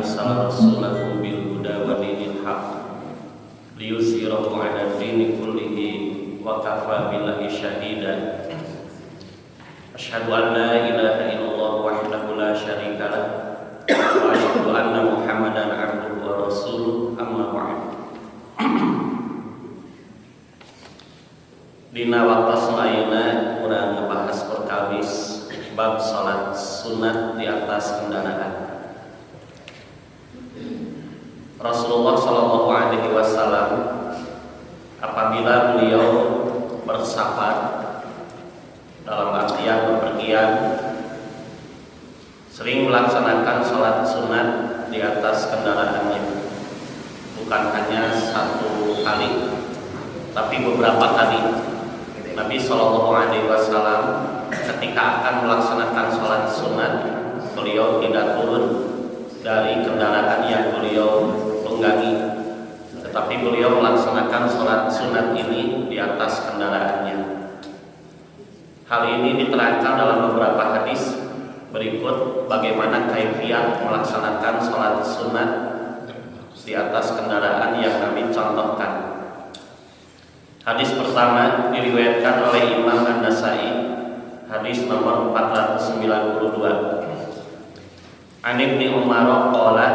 arsala rasulahu bil huda wa dinil haq liyuzhirahu 'ala dini kullihi wa kafa billahi syahida. Asyhadu an la ilaha illallah wahdahu la syarika lah wa asyhadu anna Muhammadan 'abduhu wa rasuluh, amma ba'd. Dina waktu ayeuna urang ngebahas perkawis bab salat sunat di atas kendaraan. Rasulullah Shallallahu Alaihi Wasallam apabila beliau bersafar dalam artian bepergian sering melaksanakan salat sunat di atas kendaraannya, bukan hanya satu kali tapi beberapa kali. Nabi Shallallahu Alaihi Wasallam ketika akan melaksanakan sholat sunat, beliau tidak turun dari kendaraan yang beliau tunggangi, tetapi beliau melaksanakan sholat sunat ini di atas kendaraannya. Hal ini diterangkan dalam beberapa hadis berikut bagaimana kaifiat melaksanakan sholat sunat di atas kendaraan yang kami contohkan. Hadis pertama diriwayatkan oleh Imam An-Nasa'i, hadis nomor 492. An Ibnu Umar qala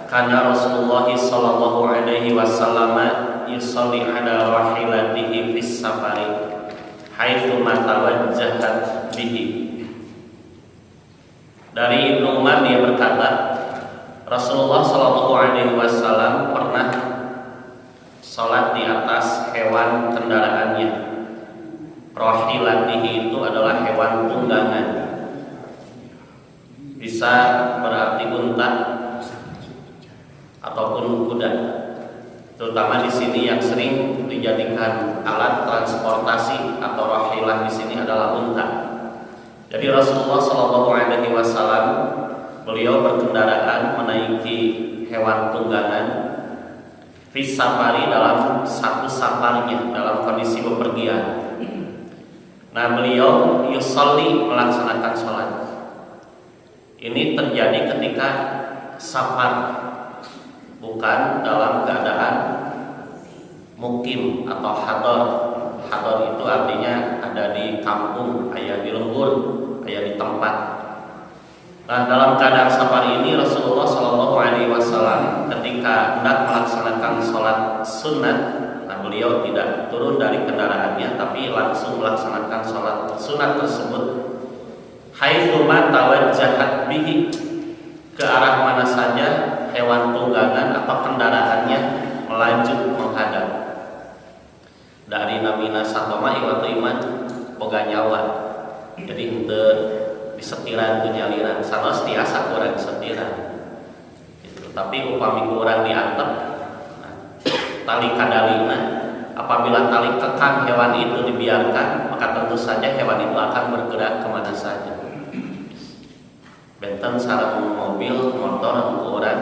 kana Rasulullah sallallahu alaihi wasallam yusalli ala rahilatihi fis safari haitsu ma tawajjahat bihi. Dari Ibnu Umar dia berkata, Rasulullah sallallahu alaihi wasallam pernah salat di atas hewan kendaraannya. Rahilatihi itu adalah hewan tunggangan. Bisa berarti unta ataupun kuda. Terutama di sini yang sering dijadikan alat transportasi atau rahilah di sini adalah unta. Jadi Rasulullah Shallallahu Alaihi Wasallam beliau berkendaraan menaiki hewan tunggangan fis safari dalam satu safarnya, dalam kondisi bepergian. Nah, beliau yusolli melaksanakan sholat. Ini terjadi ketika safar, bukan dalam keadaan mukim atau hador. Hador itu artinya ada di kampung, aya di lembur, aya di tempat. Nah, dalam keadaan safar ini Rasulullah Shallallahu Alaihi Wasallam ketika hendak melaksanakan sholat sunat, nah beliau tidak turun dari kendaraannya, tapi langsung melaksanakan sholat sunat tersebut. Haitsu ma tawajjahat bihi, ke arah mana saja hewan tunggangan atau kendaraannya melaju menghadap. Dari namina satoma iwatu iman boga nyawa, jadi henteu disetiran tu nyaliran, sanos tiasa kurang disetiran gitu. Tapi upami kurang diantep, nah, tali kadalina, apabila tali kekang hewan itu dibiarkan, maka tentu saja hewan itu akan bergerak kemana saja. Benten sareng mobil, motor, kurang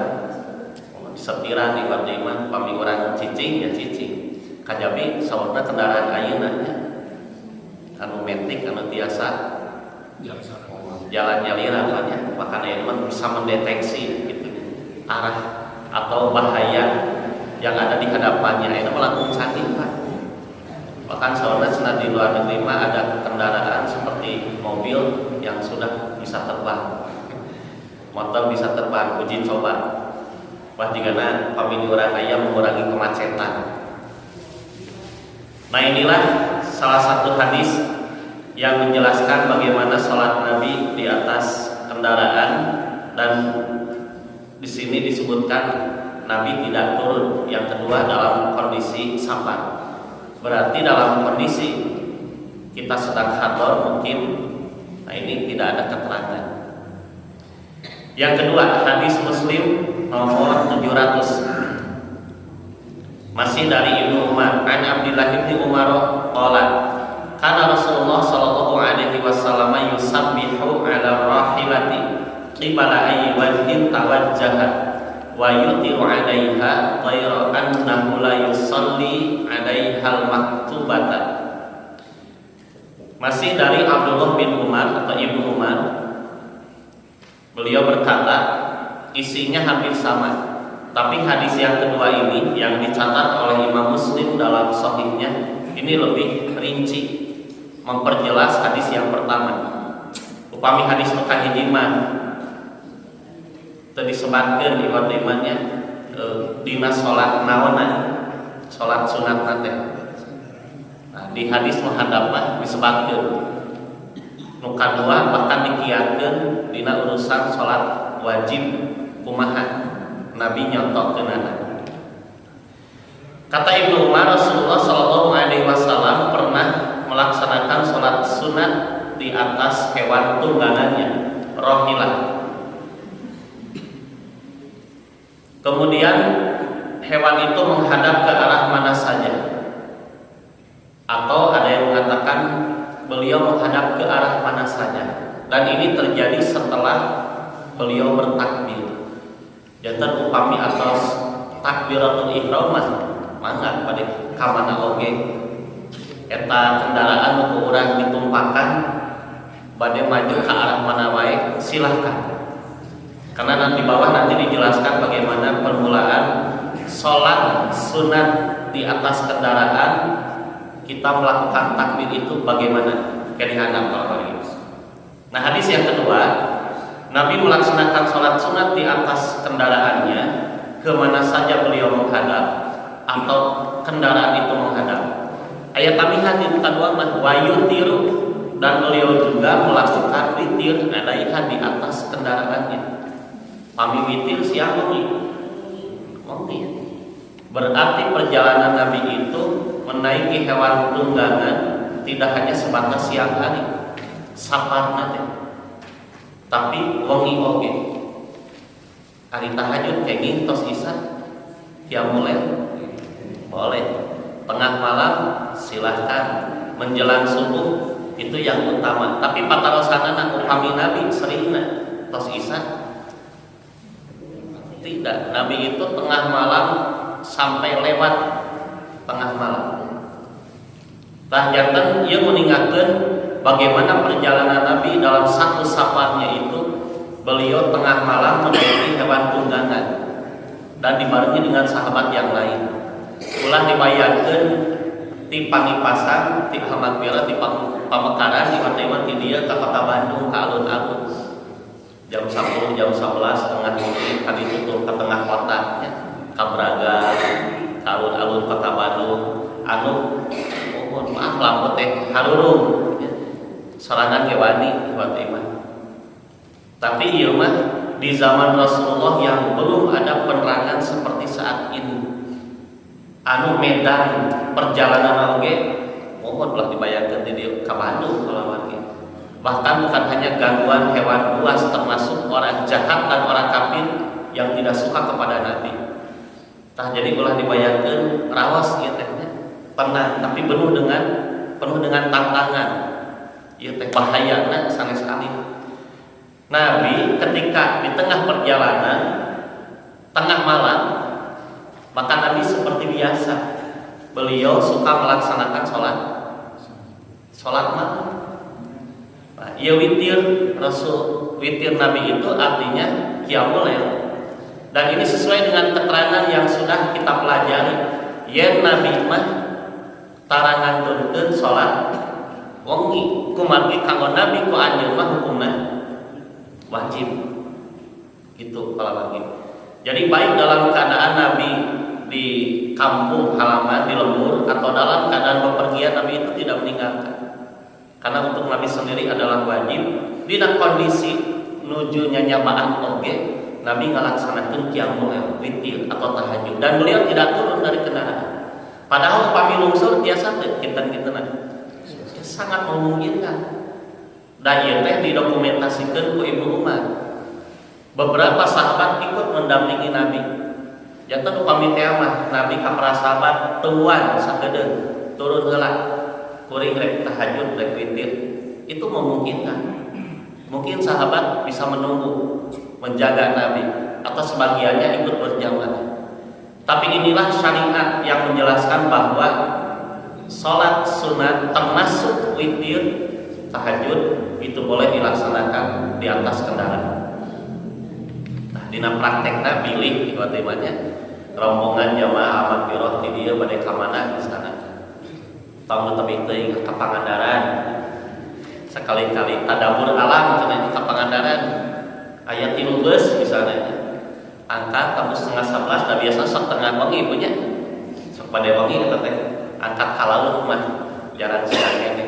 disetiran ibadah upami kurang cicing ya cicing. Kajabi saurna kendaraan ayeuna nya anu metik anu tiasa jalan nyaliran kan ya, makanya memang bisa mendeteksi gitu arah atau bahaya yang ada di hadapannya. Itu melakukan canggih Pak. Bahkan saudara senang di luar negeri mah ada kendaraan seperti mobil yang sudah bisa terbang, motor bisa terbang, uji coba. Wah jigana pamili urang aya mengurangi kemacetan. Nah, inilah salah satu hadis yang menjelaskan bagaimana sholat Nabi di atas kendaraan, dan di sini disebutkan Nabi tidak turun. Yang kedua dalam kondisi safar, berarti dalam kondisi kita sedang hador mungkin. Nah, ini tidak ada keterangan. Yang kedua hadis Muslim nomor 700, masih dari Ibnu Umar. An Abdullah bin Umar qala kana Rasulullah sallallahu alaihi wasallam yusabbihu ala rahilati qibala ayyi wajhin tawajjaha wa yutiru 'alaiha ghayra annahu la yusalli 'alaiha al-maktubata. Masih dari Abdullah bin Umar atau Ibnu Umar, beliau berkata, isinya hampir sama. Tapi hadis yang kedua ini yang dicatat oleh Imam Muslim dalam Sahihnya ini lebih rinci, memperjelas hadis yang pertama. Upami hadis nu kahiji mah teu disebatkeun iwat imannya dina salat naonna, salat sunat teh. Nah, di hadis muhadab mah disebatkeun. Nu kadua bahkan dikiatkeun dina urusan salat wajib kumaha Nabi nyontokeun. Kata Ibnu Umar, Rasulullah Shallallahu Alaihi Wasallam pernah melaksanakan sholat sunat di atas hewan tunggangannya, rohilah. Kemudian hewan itu menghadap ke arah mana saja, atau ada yang mengatakan beliau menghadap ke arah mana saja. Dan ini terjadi setelah beliau bertakbir. Jantan upami atas takbiratul ihram mangga pada kamana oge eta kendaraan nu urang ditumpahkan bade maju ke arah mana wae silahkan, karena nanti bawah nanti dijelaskan bagaimana permulaan sholat sunat di atas kendaraan kita melakukan takbir itu bagaimana kedihanap kalau ini. Nah, hadis yang kedua, Nabi melaksanakan sholat sunat di atas kendaraannya kemana saja beliau menghadap atau kendaraan itu menghadap. Ayat tambahan yang kedua mah wayutiru, dan beliau juga melakukan witir alaiha di atas kendaraannya. Pami witir siang wengi. Berarti perjalanan Nabi itu menaiki hewan tunggangan tidak hanya sebatas siang hari, saparna teh, tapi wengi oge. Hari tahajud kayak gini tos isya, yang mulai boleh, tengah malam silahkan, menjelang subuh itu yang utama. Tapi patarosana upami Nabi seringna tos isya tidak. Nabi itu tengah malam sampai lewat tengah malam. Tah janten ieu meningatkeun bagaimana perjalanan Nabi dalam satu safarnya itu beliau tengah malam menaiki hewan tunggangan dan dibarengi dengan sahabat yang lain. Ulah dibayangkeun ti Pangipasang, ti Hamadpira, ti Pamekaran, di Matewan, ti dieu ka kota Bandung, ka alun-alun. Jam 10, jam 11 tengah mungkin kan itu tuh ke tengah kota ya. Ka Braga, ka alun-alun kota Bandung. Mohon maaf lampu teh harurung ya. Sorangan gewani buat iman. Tapi ieu mah di zaman Rasulullah yang belum ada penerangan seperti saat ini. Medan perjalanan oge mohon belah dibayangkeun di ka Bandung kalawan ge. Bahkan bukan hanya gangguan hewan buas, termasuk orang jahat dan orang kafir yang tidak suka kepada Nabi. Tah jadi ulah dibayangkeun rawas ieu teh tenang tapi penuh dengan tantangan. Ieu teh bahayana sanes alif. Nabi ketika di tengah perjalanan tengah malam, maka Nabi seperti biasa beliau suka melaksanakan sholat malam. Nah, ya witir Nabi itu artinya qiyamul lail. Dan ini sesuai dengan keterangan yang sudah kita pelajari. Yen Nabi mah tarangantunkeun sholat wengi, kumargi kanggo Nabi ku anjeun mah hukumna wajib. Gitu kalau lagi. Jadi baik dalam keadaan Nabi di kampung halaman di lembur atau dalam keadaan bepergian, Nabi itu tidak meninggalkan. Karena untuk Nabi sendiri adalah wajib. Di kondisi nuju nyanyabaan oge, Nabi ngalaksanakeun qiyamul lail, witir atau tahajud, dan beliau tidak turun dari kendaraan. Padahal upami lungsur tiasa teh kinten-kintenan. Sangat memungkinkan. Dan ieu teh didokumentasikeun ku Ibnu Umar. Beberapa sahabat ikut mendampingi Nabi. Jantan upami teh mah Nabi ka para sahabat teuan sakedeung turun heula kuring rek tahajud rek witir, itu memungkinkan. Mungkin sahabat bisa menunggu menjaga Nabi atau sebagiannya ikut berjamaah. Tapi inilah syariat yang menjelaskan bahwa sholat sunat termasuk witir tahajud itu boleh dilaksanakan di atas kendaraan. Nah, di dina praktekna pilih ibatimanya rombongan jamaah Makfirah di dieu bade ka mana di sana. Tong tebih teuing ka Pangandaran. Sekali-kali tadabur alam cenah ka Pangandaran. Aya 3 beus misalnya. Angkat tamu 10:30 da biasa sok tengah wengi punya. Sok pada wengi eta teh angkat kalaun mah jalan siang teh.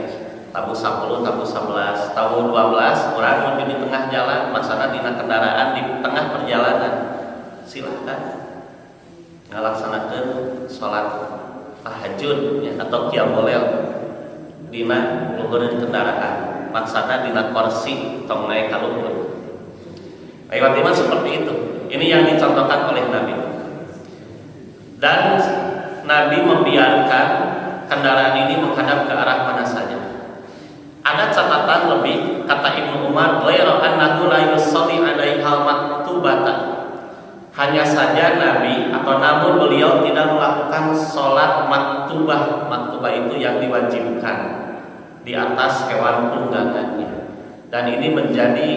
Tabu 10, tabu 11, tabu 12 urang di tengah jalan, maksana dina kendaraan di tengah perjalanan. Silakan ngalaksanakeun salat tahajud ya, atau qiyamul lail dina luhureun kendaraan. Maksana dina kursi tong naik ka luhur. Lewat iman seperti itu. Ini yang dicontohkan oleh Nabi. Dan Nabi membiarkan kendaraan ini menghadap ke arah mana saja. Ada catatan lebih, kata Ibnu Umar, ghairu annahu la yusalli 'alaiha maktubatan. Hanya saja Nabi atau namun beliau tidak melakukan sholat maktubah. Maktubah itu yang diwajibkan di atas hewan tunggangannya. Dan ini menjadi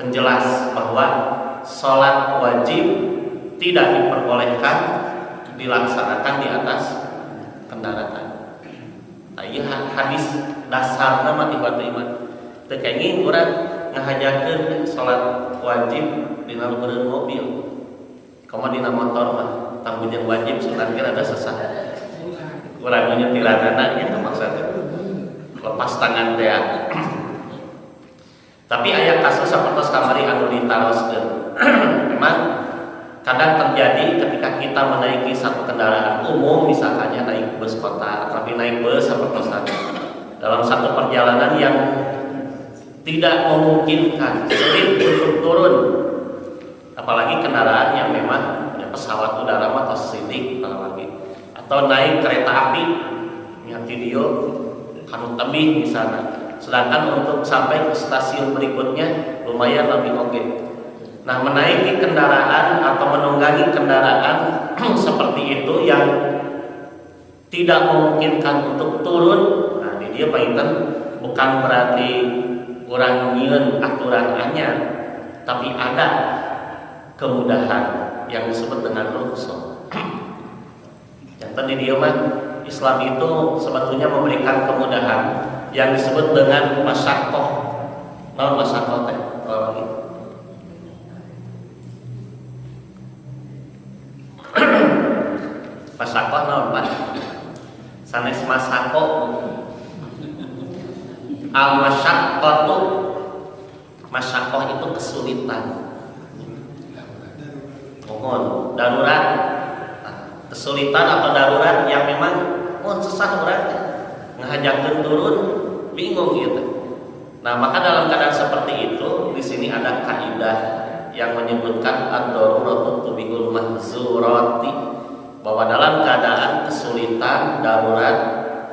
penjelas bahwa sholat wajib tidak diperbolehkan dilaksanakan di atas kendaraan. Ieu hadis dasar nama ibadu iman. Teu kenging urang ngahajakeun sholat wajib dina luhureun mobil. Komo dina motor mah tanggujan wajib sunat kira ada sesah. Urang nyetiranana gitu maksudnya. Lepas tangan teh. Tapi aya kasus sapertos kamari anu ditaroskeun. Memang kadang terjadi ketika kita menaiki satu kendaraan umum, misalnya naik bus kota, tapi naik bus sapertos tadi dalam satu perjalanan yang tidak memungkinkan sulit untuk turun, apalagi kendaraan yang memang ya pesawat udara atau sidik apalagi, atau naik kereta api yang video kanu tebih di sana. Sedangkan untuk sampai ke stasiun berikutnya lumayan lebih oke. Nah, menaiki kendaraan atau menunggangi kendaraan seperti itu yang tidak memungkinkan untuk turun, nah ini dia painten bukan berarti kurang nyieun aturan anyar, tapi ada kemudahan yang disebut dengan rukhsah. Yang tadi dia mah Islam itu sebetulnya memberikan kemudahan yang disebut dengan masyaqqah. Naon masyaqqah teh? Lagi. Masyaqqah naon Pak? Sanes masyaqqah. Al-masyaqqatu, masyaqqah itu kesulitan. Mohon darurat. Kesulitan atau darurat yang memang susah urang ngahajakeun turun bingung gitu. Nah, maka dalam keadaan seperti itu di sini ada kaidah yang menyebutkan ad-daruratu tubihul mahzurati, bahwa dalam keadaan kesulitan, darurat,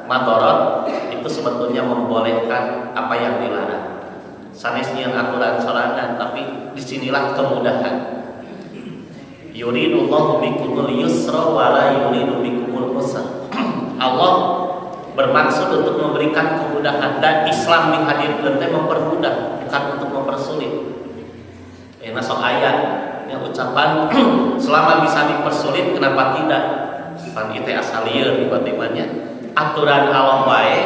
madarat itu sebetulnya membolehkan apa yang dilarang. Sanes nyieun aturan sorangan, tapi disinilah kemudahan. Yuridullahu bikumul yusra wa la yuridu bikumul usra. Allah bermaksud untuk memberikan kemudahan, dan Islam dihadirkan teh mempermudah, bukan untuk mempersulit. Nasok ayat yang ucapan selama bisa dipersulit kenapa tidak? Pan itu asal lieur tiba-tibanya aturan Allah wae,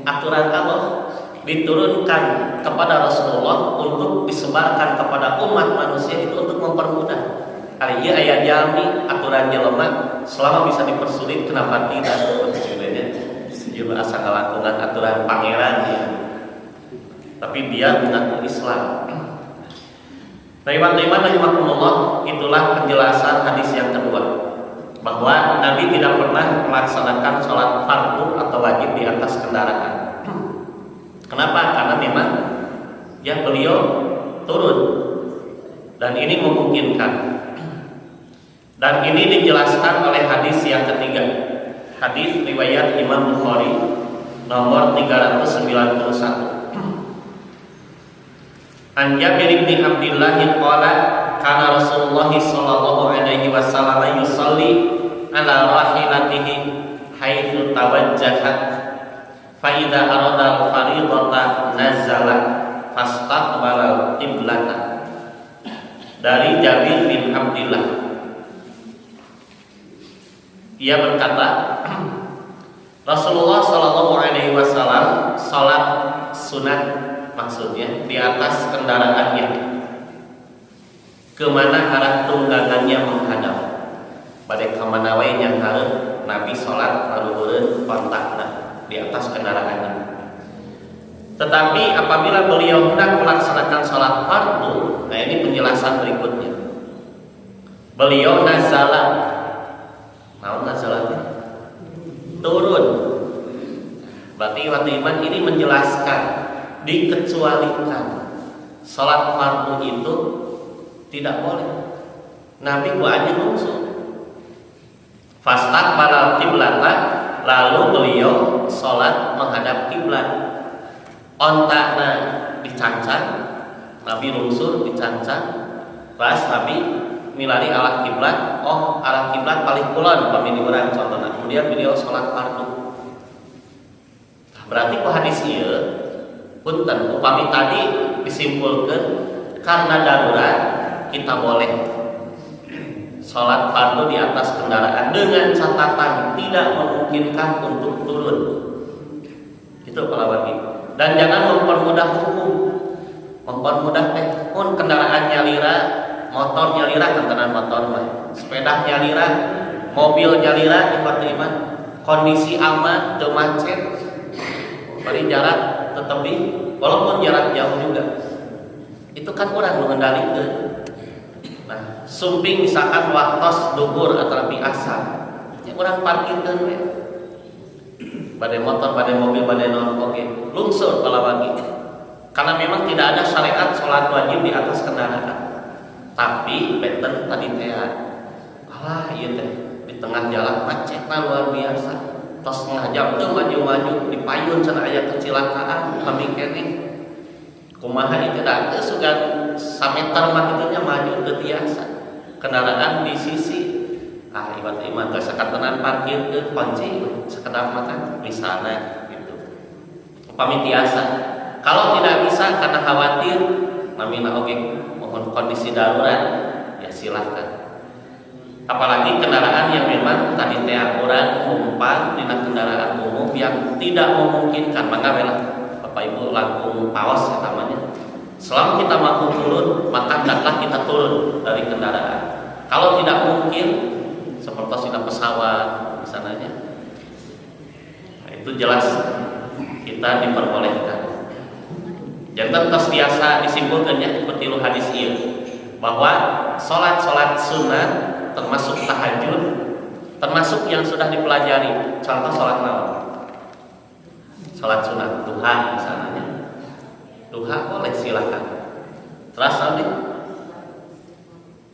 aturan Allah diturunkan kepada Rasulullah untuk disebarkan kepada umat manusia itu untuk mempermudah. Kali ieu aya jami aturan jelema selama bisa dipersulit kenapa tidak? Sebenarnya dia berasa ngalakukan aturan pangeran ya. Tapi dia mengaku Islam. Teman-teman rahimakumullah, itulah penjelasan hadis yang kedua, bahwa Nabi tidak pernah melaksanakan sholat fardu atau wajib di atas kendaraan. Kenapa? Karena memang ya beliau turun, dan ini memungkinkan. Dan ini dijelaskan oleh hadis yang ketiga, hadis riwayat Imam Bukhari nomor 391. An Jabir bin Abdullah qala kana Rasulullah sallallahu alaihi wasallam yusalli ala rahilatihi haitsu tawajjahat fa idza arada al-fariidata nazala fastaqbala qiblata dari Jabir bin Abdillah. Ia berkata, Rasulullah Shallallahu Alaihi Wasallam salat sunat, maksudnya di atas kendaraannya, kemana arah tunggangannya menghadap. Pada kemana wae yang harus Nabi salat lalu kontakna di atas kendaraannya. Tetapi apabila beliau hendak melaksanakan salat fardu, nah ini penjelasan berikutnya. Beliau nazala, naon nazalatnya? Turun. Berarti waktu iman ini menjelaskan dikecualikan salat fardu itu tidak boleh. Nabi gua aja nungsu. Fastaqbala qiblata, lalu beliau salat menghadap kiblat. Ontakna dicancang, Nabi lungsur dicancang, pas Nabi milari arah kiblat. Oh, arah kiblat paling kulon pamili urang contohna. Kemudian beliau salat fardu. Berarti ku hadis ieu punten upami tadi disimpulkan karena darurat kita boleh salat fardu di atas kendaraan dengan catatan tidak memungkinkan untuk turun. Itu kalau bagi. Dan jangan mempermudah hukum, mempermudah pun kendaraan nyalira, motor nyalira, kendaraan motor mah, sepeda nyalira, mobil nyalira, iman kondisi aman, teu macet, bari jarak tetepi, walaupun jarak jauh juga, itu kan orang mengendalikan. Nah, sumping misalkan waktos duhur atau lebih asar, yang orang parkirkan we. Badai motor, badai mobil, badai non-oke, lungsur kalau bagi. Karena memang tidak ada syariat sholat wajib di atas kendaraan. Tapi benten tadi teh, alah iya teh di tengah jalan macetnya luar biasa. Tos setengah jam tuh maju-maju di payun cenah aya kecelakaan, kami kene. Kumaha itu dah sugan sameter mah itu nya maju teu tiasa. Kendaraan di sisi iman sekatanan parkir ke kunci sekedar makan misalnya gitu. Upami tiasa. Kalau tidak bisa karena khawatir, namina oke mohon kondisi darurat, ya silahkan. Apalagi kendaraan yang memang tadi teh aturan umpan dina kendaraan umum yang tidak memungkinkan, maka bela Bapak Ibu langkung paos ya namanya. Selama kita mampu turun, maka hendaklah kita turun dari kendaraan. Kalau tidak mungkin, seperti sudah pesawat misalnya, nah, itu jelas kita diperbolehkan. Jangan terus biasa disimpulkannya seperti lu hadis ini bahwa sholat sunnah termasuk tahajud, termasuk yang sudah dipelajari. Contoh sholat malam, sholat sunnah duha misalnya, duha boleh silakan. Terus nanti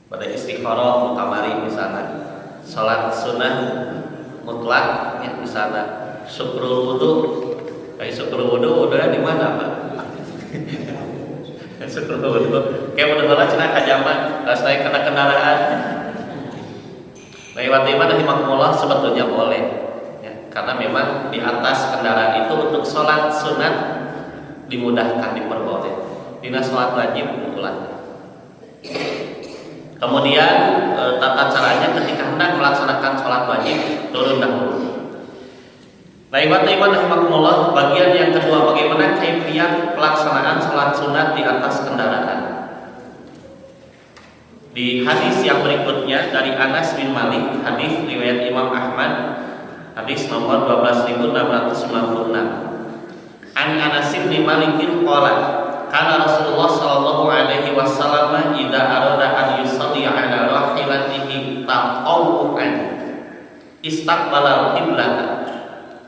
pada istikharah mutamari misalnya. Salat sunnah mutlak ya misalnya syukrul wudu. Kayak syukrul wudu udah di mana Pak? Syukrul wudu kayak udah cenah ka jaman harus naik kena kendaraan. Lewat di mana himakumullah sebetulnya boleh ya, karena memang di atas kendaraan itu untuk salat sunat dimudahkan, diperboleh. Dina salat wajib mutlak. Kemudian tata caranya ketika hendak melaksanakan sholat wajib turun dahulu. Nah, iman rahimakumullah, bagian yang kedua bagaimana kaifiyah pelaksanaan sholat sunat di atas kendaraan. Di hadis yang berikutnya dari Anas bin Malik, hadis riwayat Imam Ahmad, hadis nomor 12696. An Anas bin Malik qala karena Rasulullah Shallallahu Alaihi Wasallam idza arada an yusalli ala rahilatihi taqawwan istaqbala qiblat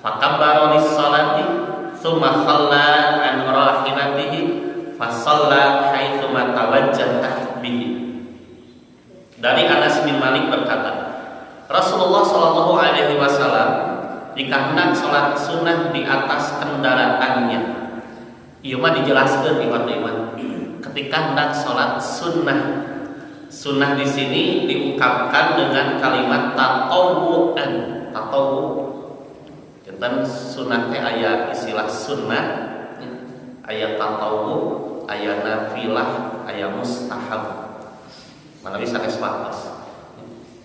fakabbara lis-salati thumma khalla an rahilatihi fa shalla haitsu ma tawajjaha bihi. Dari Anas bin Malik berkata, Rasulullah Shallallahu Alaihi Wasallam jika hendak sholat sunnah di atas kendaraannya, ieu mah dijelaskeun iman. Ketika hendak sholat sunnah, sunnah di sini diungkapkan dengan kalimat tatawu'an, tatawu. Kita sunnah teh aya istilah sunnah, aya tatawu, aya nafilah, aya mustahab. manawi sanes waktos.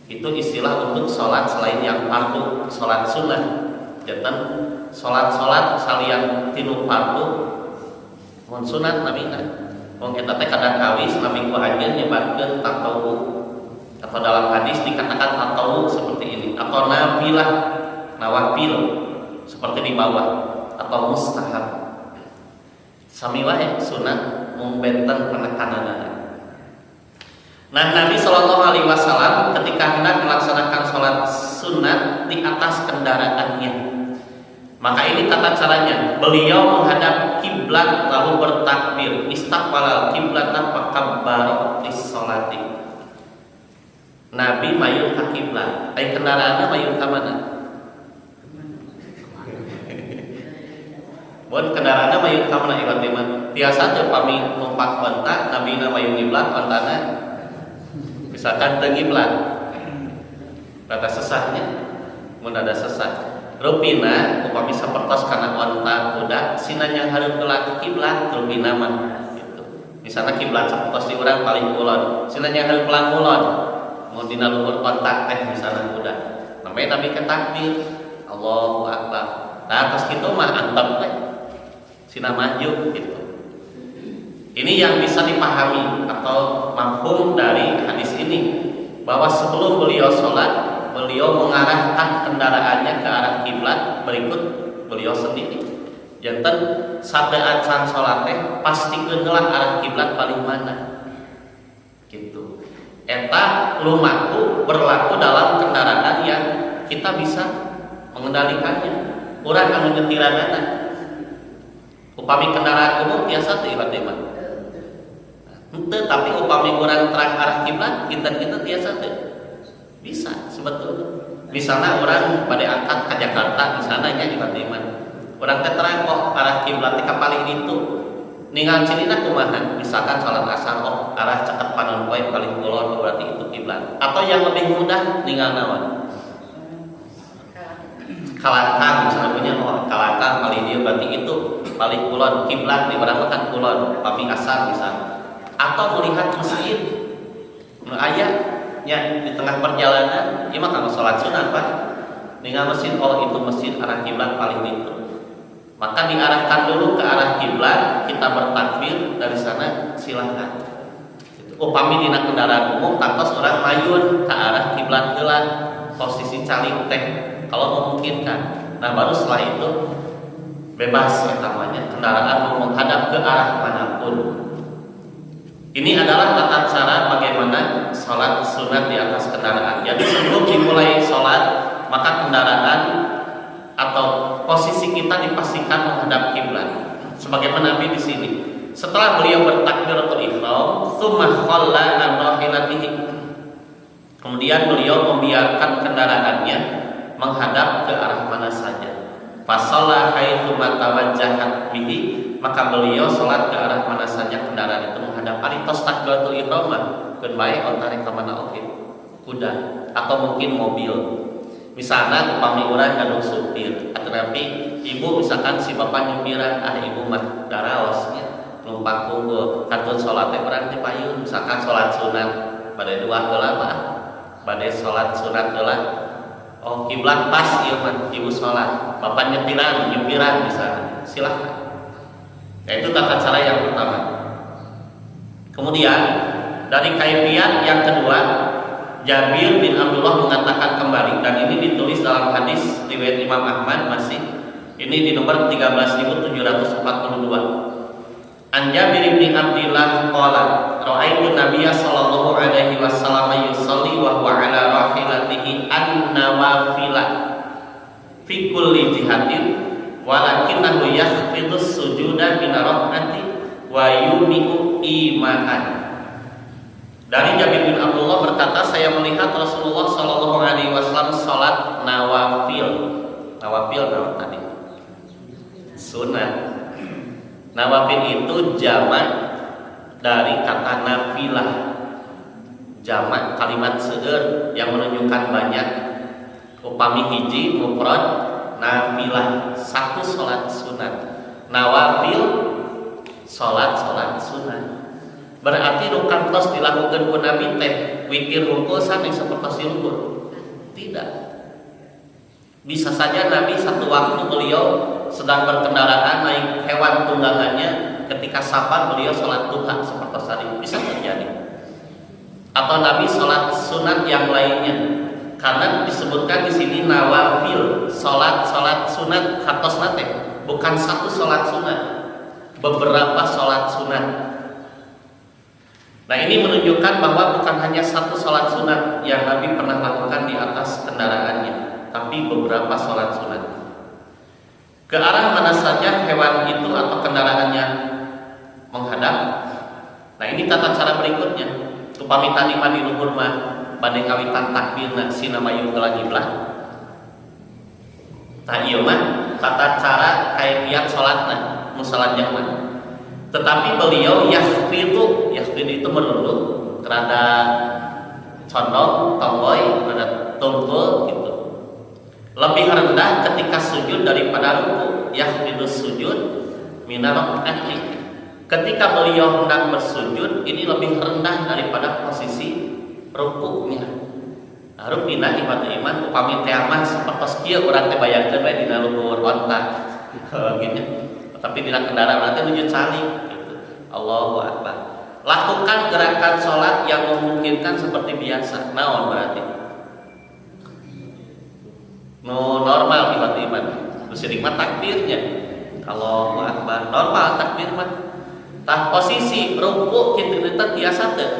Itu istilah untuk sholat selain yang fardu, sholat sunnah. Jantan sholat salian tinu fardu mun sunat namina. Wong eta teh kadang kawis nami ku anjeun nyebatkeun tatawu. Atau dalam hadis dikatakan tatawu seperti ini atau nafilah, nawafil seperti di bawah atau mustahab. Sami wae sunat mung benten penekananana. Nah, Nabi Shallallahu Alaihi Wasallam ketika hendak melaksanakan sholat sunat di atas kendaraannya, maka ini tata caranya. Beliau menghadap kiblat lalu bertakbir, istaqbalal kiblatan fakabbara lis-sholati. Nabi mayun ka kiblat, ai kendaraannya mayun ka mana? Bon kendaraannya mayun ka mana ieu teh mah? Tiasa teu pami numpak onta, Nabi na mayun kiblat ontana misalkan teu kiblat. Rada sesahnya, mun ada sesah. Rupina upami sapertos kana onta kuda sinanya hareup geulak kiblat rupina mah gitu. Misalna kiblat sapertos di urang paling kulon, sinanya hareup pulang kulon. Mun dina luhur onta teh misalna kuda. Namanya Nabi ketakbir, Allahu Akbar. Nah, terus kitu mah antep teh. Sina maju gitu. Ini yang bisa dipahami atau mafhum dari hadis ini bahwa sebelum beliau sholat, beliau mengarahkan kendaraannya ke arah kiblat berikut beliau sendiri. Janten sabean can sholat teh pastikeunlah arah kiblat paling mana. Gitu. Eta lumaku berlaku dalam kendaraan yang kita bisa mengendalikannya. Urang anu nyetiranana. Upami kendaraan umum biasa teh ibarat mah. Henteu tapi upami urang terang arah kiblat, kita biasa teh. Bisa sebetulnya. Misalnya orang pada angkat ke Jakarta misalnya nya ibarat iman. Urang teh terang kok arah kiblat teh ka paling ditu. Ningal cirina kumaha? Misalkan salat asar oh arah caket panon poe paling kulon berarti itu kiblat. Atau yang lebih mudah ningal naon? Kalangkang misalnya punya oh kalangkang paling dia berarti itu paling kulon kiblat di barang makan kulon pami asar misalnya. Atau melihat masjid ayatnya di tengah perjalanan, ini mah kalau sholat sunat Pak, dengan masjid oh itu masjid arah kiblat paling itu, maka diarahkan dulu ke arah kiblat, kita bertakbir dari sana silahkan. Upami dina kendaraan umum tantos orang mayun ke arah kiblat heula posisi calik teh kalau memungkinkan. Nah baru setelah itu bebas namanya kendaraan mau menghadap ke arah manapun. Ini adalah tata cara bagaimana sholat sunat di atas kendaraan. Jadi sebelum dimulai sholat, maka kendaraan atau posisi kita dipastikan menghadap kiblat. Sebagaimana Nabi di sini. Setelah beliau bertakbiratul ihram, tsumma khalla an rahilatihi. Kemudian beliau membiarkan kendaraannya menghadap ke arah mana saja. Fasalla haitsu matawajjahat bihi, maka beliau sholat ke arah mana saja kendaraan itu menghadap. Ari tos takbiratul ihram mah keun bae ontare ka mana oge kuda atau mungkin mobil. Misalnya upami urang kanu supir ataupun ibu misalkan si bapak nyupiran ibu mah daraosnya numpak unggul katun sholat teh urang teh payun misalkan sholat sunat bade dua heula mah bade sholat sunat heula oh kiblat pas ieu mah ibu sholat bapak nyupiran misalnya silakan. Ya, itu tata cara yang pertama. Kemudian dari kaifiat yang kedua, Jabir bin Abdullah mengatakan kembali dan ini ditulis dalam hadis riwayat Imam Ahmad masih ini di nomor 13.742. An Jabir bin Abdullah qala ra'aitu Nabiyya sallallahu alaihi wasallam yusalli wa huwa ala rahilatihi an-nawafila fi kulli jihatin walakinnahu yakhfidus sujuda min rahmati wa yumi'u imaan. Dari Jabir bin Abdullah berkata, saya melihat Rasulullah sallallahu alaihi wasallam salat nawafil. Nawafil naon tadi? Sunat. Nawafil itu jamak dari kata nafilah. Jamak kalimat seueur yang menunjukkan banyak. Upami hiji mufrad nafilah satu sholat sunat, nawafil sholat sunat. Berarti nu kantos dilakukan ku Nabi teh witir hungkul sanes sapertos luhur. Tidak. Bisa saja Nabi satu waktu beliau sedang berkendaraan naik hewan tunggangannya, ketika safar beliau sholat duha seperti tadi, bisa terjadi. Atau Nabi sholat sunat yang lainnya, karena disebutkan di sini nawafil, sholat sunat hartos nate, bukan satu sholat sunat, beberapa sholat sunat. Nah ini menunjukkan bahwa bukan hanya satu sholat sunat yang Nabi pernah lakukan di atas kendaraannya, tapi beberapa sholat sunat. Ke arah mana saja hewan itu atau kendaraannya menghadap. Nah ini tata cara berikutnya. Upami tadi mandi luhur mah bade kawitan takbirna sina mayung geula kiblat. Tah ieu mah tata cara kaifiyat salatna nu salat mah. Tetapi beliau yahfidu itu menunduk, rada condong, tomboy, rada tungkul gitu. Lebih rendah ketika sujud daripada ruku, yahfidu sujud minar rakaati. Ketika beliau hendak bersujud, ini lebih rendah daripada posisi rukunya. Nah, rupina iman upami teh mah sapertos kieu urang teh bayangkeun we dina luhur onta. Gitu. Tapi dina kendaraan teh nuju calik gitu. Allahu Akbar. Lakukan gerakan sholat yang memungkinkan seperti biasa. Naon berarti? Normal tiba-tiba. Terus nikmat takbirnya. Allahu Akbar. Normal takbir mah. Tah posisi ruku kitu teh tiasa teu.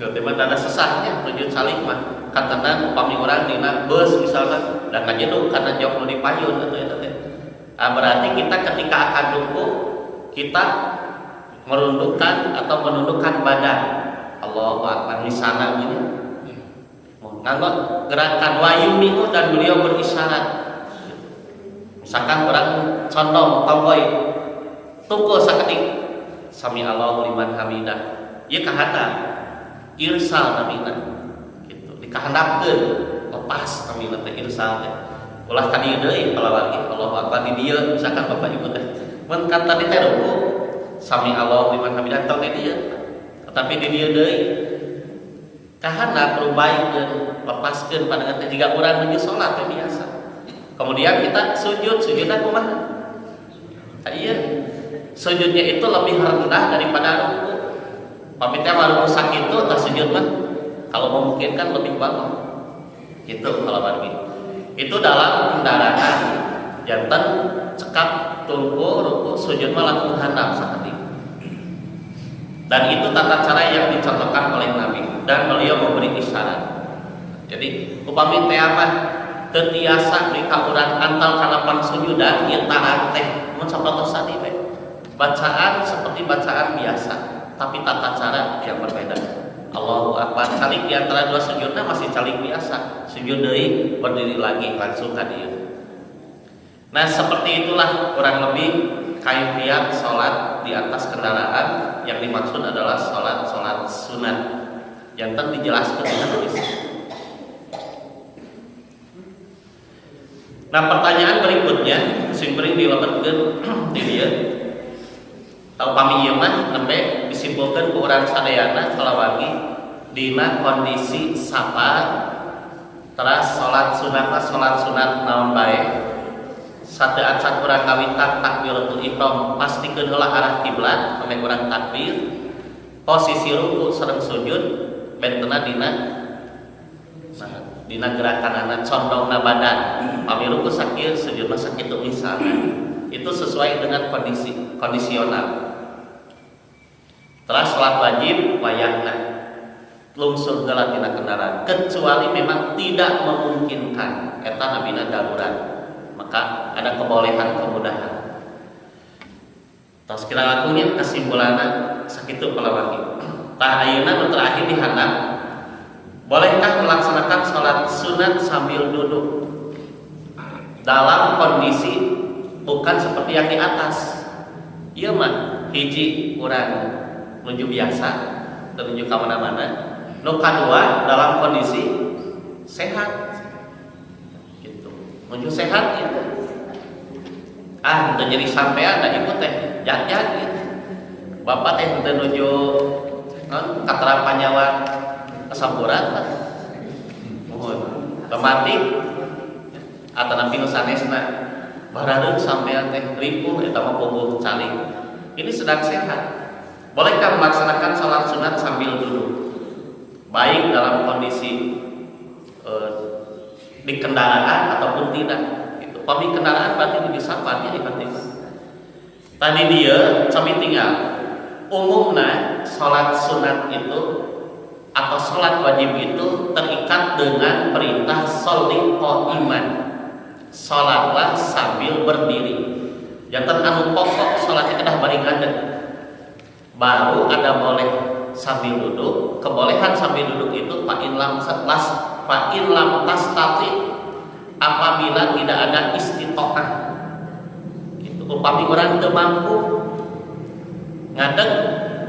Geuti mah tanda sesahnya nuju calik mah. Katana upami urang dina beus misalnya da kajenuh karena jok nu dipayun atuh eta teh. Berarti kita ketika akan ruku kita merundukkan atau menundukkan badan. Allahu Akbar misalnya gini. Nganggo gerakan wayumihu dan beliau berisyarat. Misalkan orang condong tomboy tungkul sakedik sami Allahu liman hamidah. Ieu kahana irsal namina. Gitu. Dikahandapkeun lepas namina teh irsal teh. Ulah ka dieu deui palawaki Allahu Akbar di dieu misalkan Bapak Ibu teh. Mun kan tadi teh ruku sami Allahu liman hamidah tong di dieu. Tetapi di dieu deui kahana perubaikeun lepaskeun pandangan teh jiga urang nuju salat teh biasa. Kemudian kita sujudna kumaha? Iya. Sujudnya itu lebih rendah daripada ruku. Pamit teh ruku sakitu tah sujud mah kalau memungkinkan lebih bawah. Gitu kalau bagi. Itu dalam kendaraan janten cekap tungku ruku sujud mah langsung handap sakedik. Dan itu tata cara yang dicontohkan oleh Nabi dan beliau memberi isyarat. Jadi upami teh mah teu tiasa beri ka urang antal kana pansujudan ieu tarang teh mun sapertos tadi we. Bacaan seperti bacaan biasa, tapi tata cara yang berbeda. Allahu Akbar, calik di antara dua sujudnya masih calik biasa. Sujud deui, berdiri lagi langsung ka dieu. Nah, seperti itulah kurang lebih kaifiyat salat di atas kendaraan. Yang dimaksud adalah salat sunat. Yang tadi dijelaskan di hadis. Nah, pertanyaan berikutnya sing bering dilebetkeun di dieu. Upami ieu mah nembe disimpulkeun ku urang sadayana kalawagi dina kondisi safar teras salat sunat naon bae satean urang kawitan takbiratul ihram pastikeun heula arah kiblat sampai urang takbir posisi ruku sareng sujud bentena dina gerakanana condongna badan pami ruku sakieu sujudna sakitu misalnya itu sesuai dengan kondisional. Teras salat wajib wayahna lungsur heula tina kendaraan kecuali memang tidak memungkinkan eta nabina darurat maka ada kebolehan kemudahan. Tos kira lakunya kesimpulanna sakitu kalawaki. Tah ayeuna nu terakhir dihandap bolehkah melaksanakan salat sunat sambil duduk dalam kondisi bukan seperti yang di atas? Ieu mah hiji urang menuju biasa, menuju ke mana-mana. Nu kadua dalam kondisi sehat, gitu. Menuju sehat gitu. Teu jadi sampean da ibu teh jat gitu. Bapak teh teu nuju katerapan nyawa kesampuran lah. Mohon temati atau nabi nu sanesna barareun sampean teh ripuh eta mah boboh calik. Ini sedang sehat. Bolehkah melaksanakan salat sunat sambil duduk? Baik dalam kondisi di kendaraan ataupun tidak. Itu pami kendaraan berarti bisa pannya berarti. Tadi dia kami tinggal. Umumnya salat sunat itu atau salat wajib itu terikat dengan perintah sholli qa'iman. Salatlah sambil berdiri. Jantan anu pokok salatnya kedah baringan deh. Baru ada boleh sambil duduk. Kebolehan sambil duduk itu fa'in lam tastati apabila tidak ada istitoah. Gitu. Upami orang teu mampu ngadeg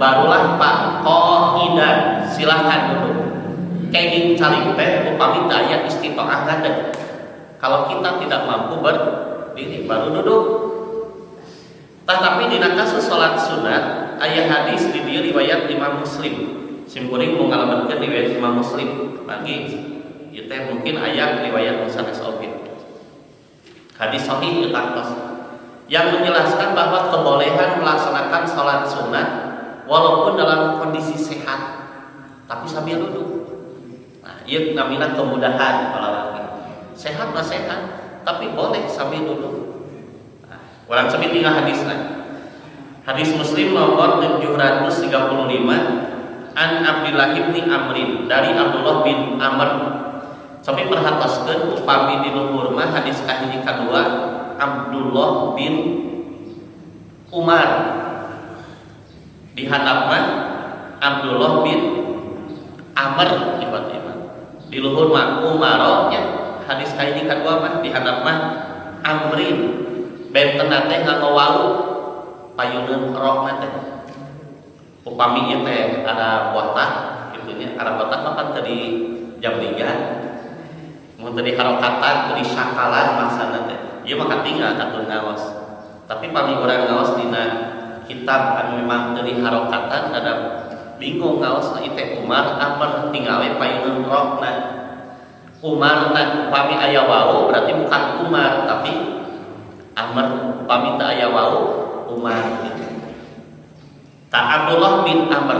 barulah pak qaidan silahkan duduk. Kenging calik teh upami teu aya istitoah ngadeg. Kalau kita tidak mampu berdiri baru duduk. Tetapi dina kasus salat sunat aya hadis di dieu riwayat Imam Muslim. Simkuring mengalamatkeun riwayat Imam Muslim. Lagi ieu teh mungkin aya riwayat sanes oge. Hadis sahih kantos yang menjelaskan bahwa kebolehan melaksanakan salat sunat walaupun dalam kondisi sehat tapi sambil duduk. Nah, ieu namina kemudahan kalau lagi. Sehat mah sehat, tapi boleh sambil duduk. Orang sami tinggal hadisna. Hadis Muslim nomor 735 an Abdullah bin Amrin dari Abdullah bin Amr. Sami perhatoskeun upami di luhur mah hadis kahiji kadua Abdullah bin Umar. Di hadapna Abdullah bin Amr tiba-tiba. Di luhur mah Umarnya hadis kahiji kadua mah di hadapna Amrin. Benten teh ngawau payuneun rohna teh. Upami ieu teh ada botak kitu nya, ada botak mah kan tadi jam 3. Mun tadi harokatan, tadi sakalan maksana teh. Ieu mah katinggal atuh ngaos. Tapi pami urang ngaos dina kitab anu memang tadi harokatan ada bingung ngaos ieu teh Umar apa tinggal payuneun rohna. Umar upami aya wau berarti bukan Umar tapi Amr upami teu aya wau Umar gitu. Ta Abdullah bin Amr.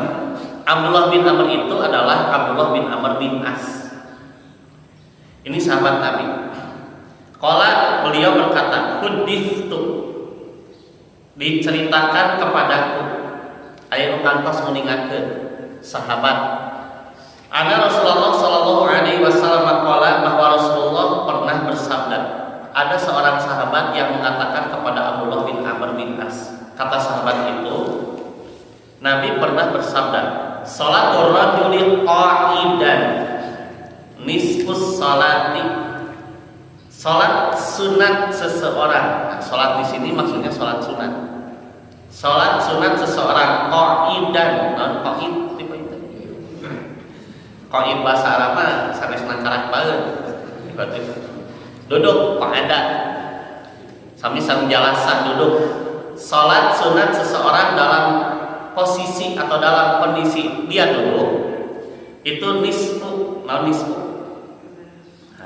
Abdullah bin Amr itu adalah Abdullah bin Amr bin As. Ini sahabat Nabi. Qala beliau berkata, "Hudithtu." Diceritakan kepadaku. Aya nu kantos meningatkeun sahabat. Ana Rasulullah sallallahu alaihi wasallam qala bahwa Rasulullah pernah bersabda. Ada seorang sahabat yang mengatakan kepada Abdullah bin Amr bin As. Kata sahabat itu, Nabi pernah bersabda, "Shalatul rajuli qa'idan nisfus salati." Salat sunat seseorang. Nah, salat di sini maksudnya salat sunat. Salat sunat seseorang qa'idan, non qa'id tipe itu. Qa'id bahasa Arab mah sanesna karak baeun. Tiba-tiba duduk ada sami jelasan duduk. Salat sunat seseorang dalam posisi atau dalam kondisi dia duduk itu nisfu,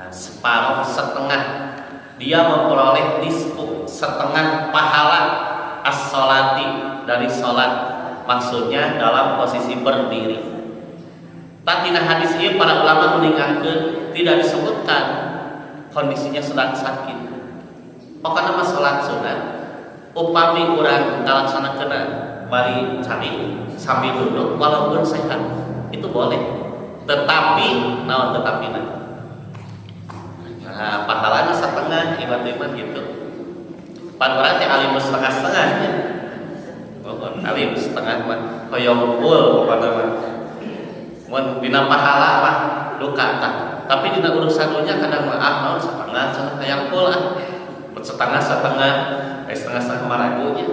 separuh setengah dia memperoleh nisfu setengah pahala as-salati dari salat, maksudnya dalam posisi berdiri. Tatina hadis ini para ulama meninggalkan tidak disebutkan kondisinya sedang sakit. Pokoknya masalah sunat upami urang ngalaksanakeun bari cari sambil duduk walaupun sehat itu boleh. Tetapi naon tetapina? Nah, pahalanya setengah ibadah gitu. Pan urang teh alim setengah-setengah nya. Alim setengah mah hoyong full pokona mah. Mun dina pahala mah duka tah. Tapi dina urusan dunia kadang maaf naon setengah hayang full setengah maragunya.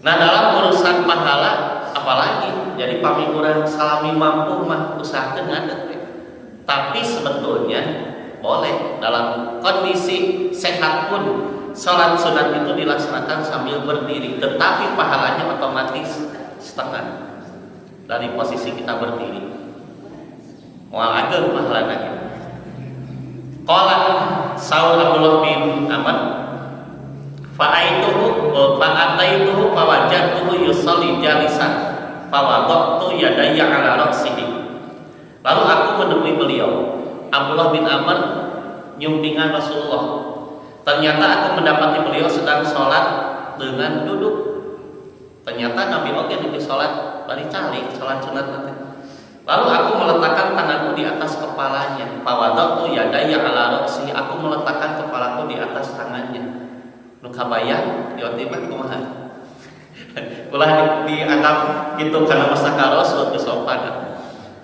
Nah dalam urusan pahala apalagi jadi pami urang salami mampu mah usahakeun ngadeg. Tapi sebetulnya boleh dalam kondisi sehat pun salat sunat itu dilaksanakan sambil berdiri, tetapi pahalanya otomatis setengah dari posisi kita berdiri. Moal ageng pahalana gitu. Qala Saul Abdullah bin Amr fa'aituhu fawajadtuhu yusalli jalisan fawadatu yadayya ala ra'sihi. Lalu aku menemui beliau Abdullah bin Amr nyumpingan Rasulullah. Ternyata aku mendapati beliau sedang sholat dengan duduk. Ternyata Nabi oke di sholat bari calik sholat sunat nanti. Lalu aku meletakkan tanganku di atas kepalanya. Fawadatu yadayya ala ra'sihi. Aku meletakkan kepalaku di atas tangannya. Nu kabayang di otiman kumaha. Ulah dianggap gitu karena masakan Rasul ke sopan.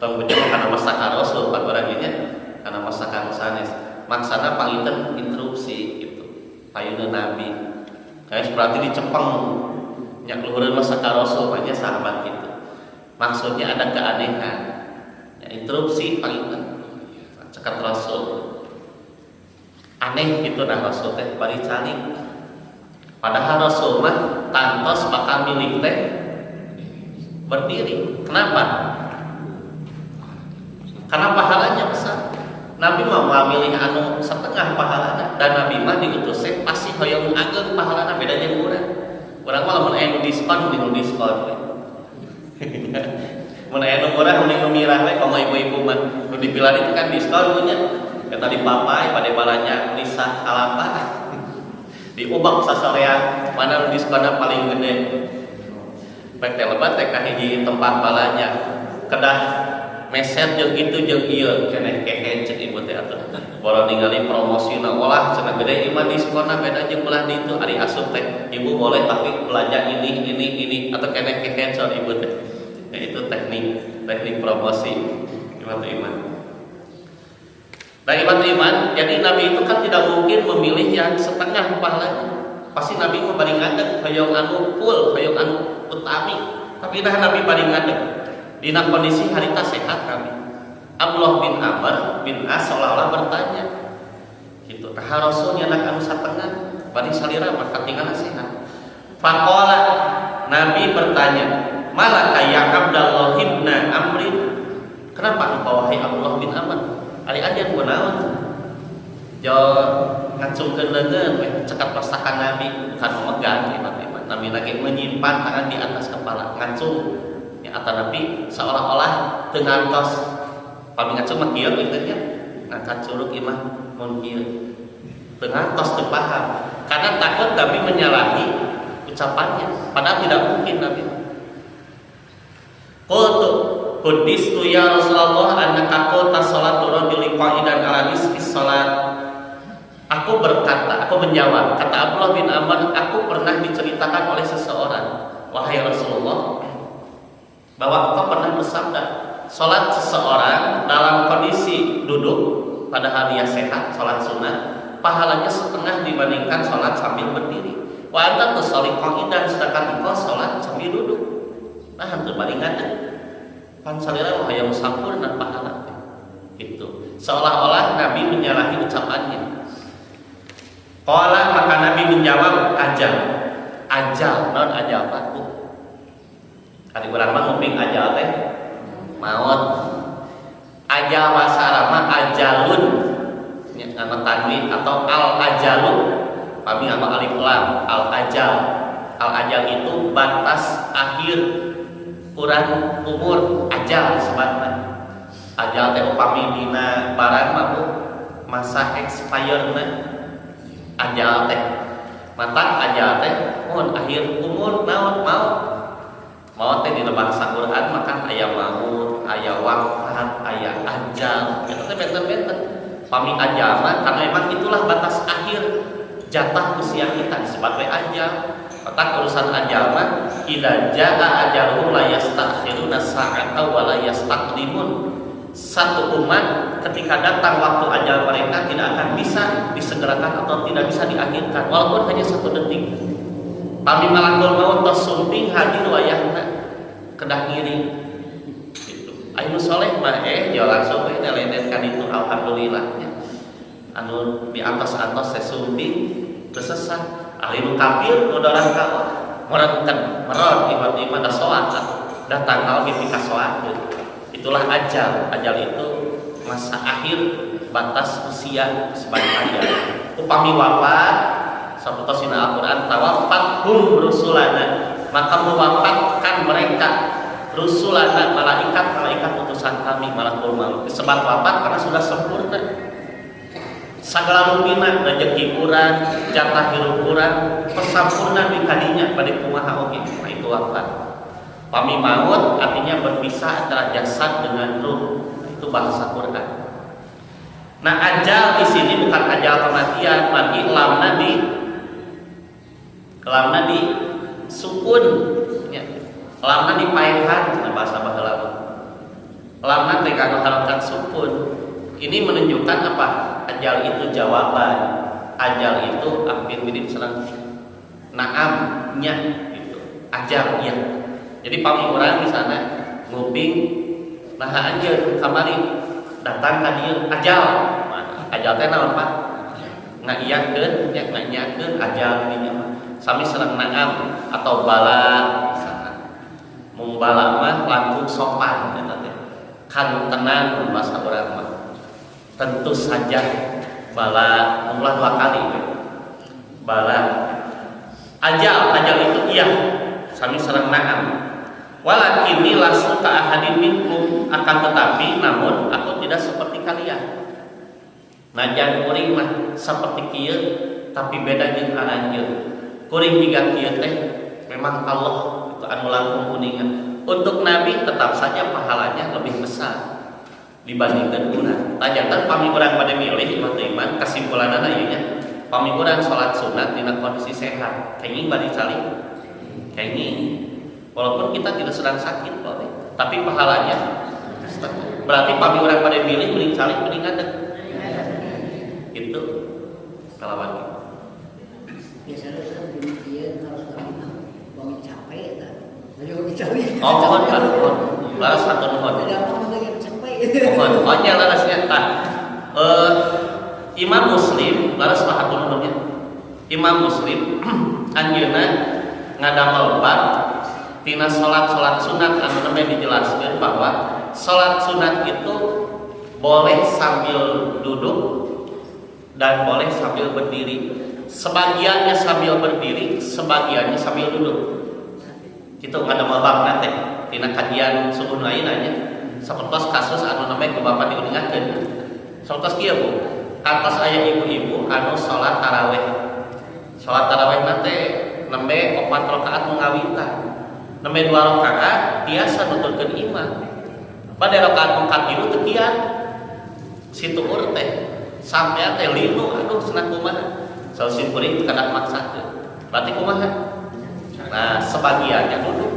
Tong bejo karena masakan Rasul pan baraginya karena masakan sanes. Maksana panginten interupsi gitu. Payuna Nabi. Kayak berarti dicepeng nya keluhureun masakan Rasul banyak sahabat gitu. Maksudnya ada keanehan. Ya interupsi panginten. Cekat Rasul. Aneh gitu nah Rasul teh bari calik. Padahal Rasul mah tantos bakal milih teh berdiri. Kenapa? Karena pahalanya besar. Nabi mah milih anu setengah pahalana dan Nabi mah diutus pasti hoyong ageng pahalana beda jeung urang. Urang mah lamun aya nu diskon mending diskon. Mun aya nu murah mending mirah we komo ibu-ibu mah. Nu dipilah itu kan diskon nya. Eta di papai pada balanya lisah kalapa. Diubah sasorean mana diskona paling gede pek teh lebat teh ka hiji tempat balanya kedah meset jeung itu jeung ieu keneh keke cek ibu teh atuh boro ningali promosina olah cenah gede ieu mah diskona beda jeung belah ditu ari asup teh ibu boleh tapi belanja ini atau keneh keke son ibu teh ya, itu teknik promosi iman. Nah iman, jadi Nabi itu kan tidak mungkin memilih yang setengah pahalanya. Pasti Nabi mau paling ngadeg, hoyong anu full, hoyong anu utami. Tapi dah Nabi paling ngadeg. Di kondisi harita sehat kami. Abdullah bin Amr bin As seolah-olah bertanya, gitu. Nah Rasulnya nak anu satengah, bari salira maka tinggal sehat. Faqala Nabi bertanya, malaka ya Abdullah bin Amr? Kenapa engkau wahai Abdullah bin Amr? Ari aja kunaon jo ngacungkeun leungeun we cekat pastakan Nabi bukan memegang iman. Nabi lagi menyimpan tangan di atas kepala ngacung ya atau Nabi seolah-olah teu ngantos pami ngacung mah kieu kitu nya ngangkat curug imah mun kieu teu ngantos teu paham karena takut Nabi menyalahi ucapannya padahal tidak mungkin Nabi. Qultu Kudistu ya Rasulullah annaka qulta salatu rajuli qa'idan ala nisfi salat. Aku berkata, aku menjawab, kata Abdullah bin Amr, aku pernah diceritakan oleh seseorang, wahai Rasulullah, bahwa engkau pernah bersabda, salat seseorang dalam kondisi duduk padahal dia sehat, salat sunat, pahalanya setengah dibandingkan salat sambil berdiri. Wa anta tusalli qa'idan sedangkan engkau salat sambil duduk. Nah, henteu bandingan pan salira mah hayang sampurna pahala gitu. Seolah-olah Nabi menyalahi ucapannya. Qala maka Nabi menjawab ajal. Ajal, naon ajal Pak? Ari urang mah nguping ajal teh maut. Ajal wasara mah ajalun. Nya nama tanwin atau al ajalun. Pami ngapa alif lam al ajal. Al ajal itu batas akhir urang umur ajal sebatna. Ajal teh upami dina barang mah masa expire-na ajal teh. Mata ajal teh mun akhir umur naon maut. Maut teh dina bangsa Quran maka aya maut, aya wafat, aya ajal. Eta teh benten-benten. Pami ajal mah karena memang itulah batas akhir jatah usia kita disebut we ajal. Maka urusan ajal mah idza jaa ajaluhum la yastakhiruna sa'ata wa la yastaqdimun. Satu umat ketika datang waktu ajal mereka tidak akan bisa disegerakan atau tidak bisa diakhirkan walaupun hanya 1 detik. Pami malakul maut tersumping hadir wayahna kedah ngiri. Gitu. Ayo soleh mah ya langsung we nelenetkan itu alhamdulillahnya. Anu di atas-atas sesumping tersesat. Ahli nu kafir nu darah kalah orang kan merod tiba-tiba ada sholat datang kalau ketika sholat itulah ajal. Ajal itu masa akhir batas usia sebagai ajal. Upami wafat sapertos dina Al-Qur'an tawaffahum rusulana, maka mewafatkan mereka rusulana, malaikat utusan kami, malakul maut. Sebab wafat karena sudah sempurna. Sagala rupina rezeki urang, jatah hirup urang, pesampurna di kadinya pada kumaha oge. Nah itu wafat. Pami maut artinya berpisah antara jasad dengan ruh. Itu bahasa Quran. Nah ajal di sini bukan ajal kematian, tapi lamna di sukun, ya. Lamna di paehan, bahasa baheula. Lamna teh kanggo harokat sukun. Ini menunjukkan apa? Ajal itu jawaban. Ajal itu hampir mirip serang naamnya gitu. Ajal ya. Jadi pami urang di sana nguping nah anjeun kamari datang ka dieu ajal. Ajal teh naon Pak? Ngaiyakeun, nya nganyakeun ajal dinya mah. Sami serang naam atau bala misalkan. Mun bala mah langkung sopan eta teh. Kan tenang bahasa urang mah. Tentu saja bala ulah 2 kali bala ajal itu iya sami serang naam walakinni lastu ka ahadin minkum, akan tetapi namun aku tidak seperti kalian. Najan kuring mah seperti kieu tapi beda jeung aranjeun. Kuring jiga kieu teh memang Allah itu anu langkung kuningan. Untuk nabi tetap saja pahalanya lebih besar dibandingkan urang. Tajantan pami urang pada milih iman kesimpulanana ieu nya. Pami urang salat sunat dina kondisi sehat, kenging bari cali. Kenging. Walaupun kita tidak sedang sakit boleh, tapi pahalanya berarti pami urang pada milih mending cali mending ngadeg. Itu kalawan kita. Biasanya saya demikian harus kami bangun capek tak? Ayo dicari. Oh, mohon. Laras satu mohon. Mohon, ohnya larasnya tak. Imam Muslim, laras pahatur nuhunnya. Imam Muslim anjeunna ngadamel bab tina salat sunat anu nembe dijelaskeun bahwa salat sunat itu boleh sambil duduk dan boleh sambil berdiri. Sebagiannya sambil berdiri, sebagiannya sambil duduk. Kitu ngadamel bab nate tina kajian subuh lain aja. Sapertos kasus anu namanya ku Bapak diuningakeun. Sapertos kieu Bu, atas aya ibu-ibu anu salat tarawih. Salat tarawih nate nembe 4 rakaat mengawitan. Nembe 2 rakaat biasa nuturkeun imam. Pada rakaat nu katilu teu kieu. Situur teh sampean teh linu aduh cenah kumaha. Saos simkuring kada maksakeun. Berarti kumaha? Nah, sebagiannya duduk.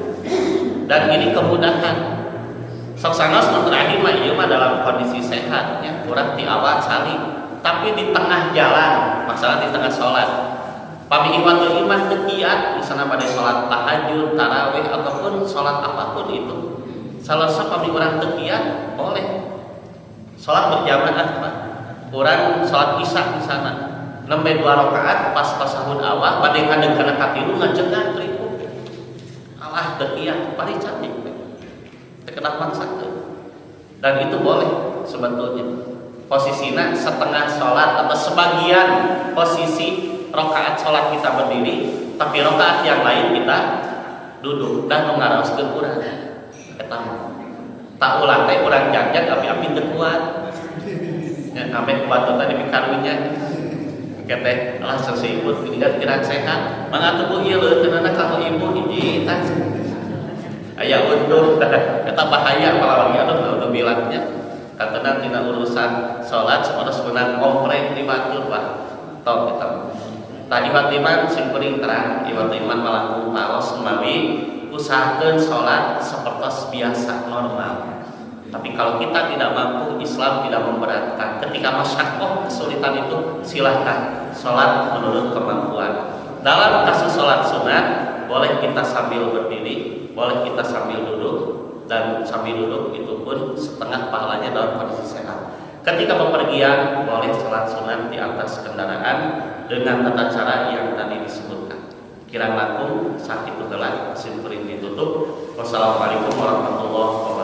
Dan ini kemudahan. Saksanos nu terakhir mah ieu mah dalam kondisi sehat nya, urang ti awal salih, tapi di tengah jalan, masalah di tengah salat. Pami iwatul iman teu kiat, misalna pada salat tahajud, tarawih ataupun salat apapun itu. Salasa pami urang teu kiat, boleh. Salat berjamaah mah. Urang salat Isya misalna, nembe 2 rakaat pas tasahud awal, bade kadeng kana katilu ngacegat ribu. Allah teu kiat, bari cantik. Kena maksakeun. Dan itu boleh sebetulnya. Posisinya setengah sholat atau sebagian posisi rakaat sholat kita berdiri, tapi rakaat yang lain kita duduk dan mengaroskeun urang. Eta tak ulah teh urang janjang api-api teu kuat. Ya ame batu tadi mikarwinya. Kete alah sesibut kira-kira sehat. Mangatuh ieu leuteunna ka ibu hiji tah. Aya undur eta bahaya palawan anu bilangnya katana tina urusan salat sapodos meunang komplek dibatur Pak tong eta tadi Fatiman simkuring terang ieu iman malangkung paos mawi usahakeun salat sapertos biasa normal. Tapi kalau kita tidak mampu, Islam tidak memberatkan. Ketika masyaqqah kesulitan itu silahkan salat menurut kemampuan. Dalam kasus salat sunat boleh kita sambil berdiri, boleh kita sambil duduk, dan sambil duduk itu pun setengah pahalanya dalam kondisi sehat. Ketika bepergian boleh salat sunat di atas kendaraan dengan tata cara yang tadi disebutkan. kirang langkung sakitu heula simkuring ditutup. Wassalamualaikum warahmatullahi wabarakatuh.